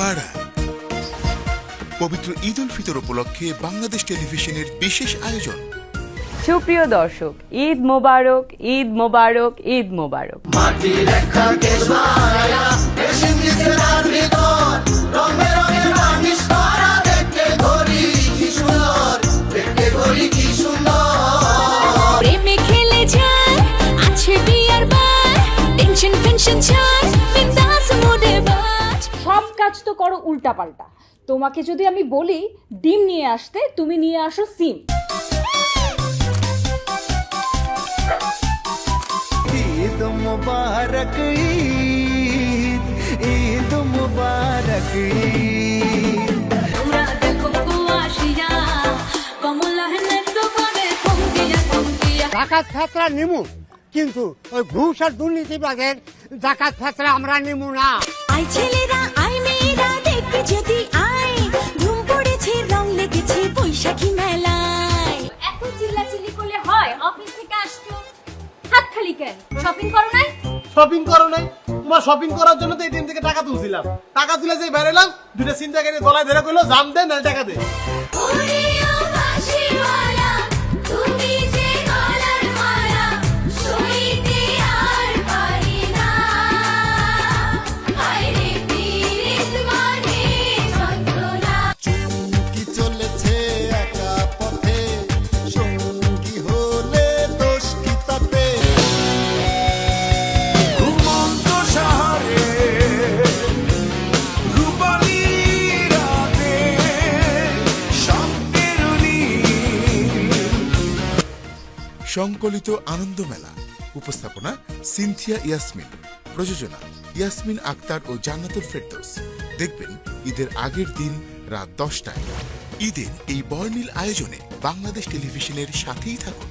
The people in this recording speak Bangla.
মোবারক। পবিত্র ঈদ উল ফিতর উপলক্ষে বাংলাদেশ টেলিভিশনের বিশেষ আয়োজন। সুপ্রিয় দর্শক, ঈদ মোবারক, ঈদ মোবারক, ঈদ মোবারক। প্রেমে খেলে যায় আছে বিয়ার বার, টেনশন ফেনশন ছাড় বিন্দাস মোডে বাজ। সব কাজ তো করো উল্টাপাল্টা। তোমাকে যদি আমি বলি ডিম নিয়ে আসতে, তুমি নিয়ে আসো সিম। ঈদ মুবারক ঈদ, ঈদ মুবারক ঈদ। তোমরা দেখো গো আসিয়া কমলা হেনে তো করে থমকিয়া জাকাত ফেতরা নিমু, কিন্তু ওই ঘুষ আর দুর্নীতিবাদের জাকাত ফেতরা আমরা নিমু না। আই ছেলেরা আই মেয়েরা দেখতে যদি আই, ধুম পড়েছে রং লেগেছে বৈশাখী মেলায়। এত চিল্লাচিল্লি করলে হয়? অফিস থেকে আসছো হাত খালি কেন? শপিং করো নাই? শপিং করো নাই? তোমার শপিং করার জন্য তো এটিএম থেকে টাকা তুলছিলাম। টাকা তুলে যে বেরোলাম, দুটো চিন্তা করে গলায় ধরে কইলো জাম দে না টাকা দে। ওরে ও বাঁশিওয়ালা, তুমি যে গলার মালা, সইতে আর পারি না। হায়রে পীড়িত মানে যন্ত্রণা। চুমকি চলেছে একা পথে, সঙ্গী হলে দোষ কি তাতে? ঘুমন্ত শহরে রূপালী রাতে স্বপ্নের নীল। সংকলিত আনন্দ মেলা। উপস্থাপনা সিনথিয়া ইয়াসমিন। প্রযোজনা ইয়াসমিন আক্তার ও জান্নাতুল ফেরদৌস। দেখবেন ঈদের আগের দিন রাত 10টায়। ঈদের এই বর্ণিল আয়োজনে বাংলাদেশ টেলিভিশনের সাথেই থাকুন।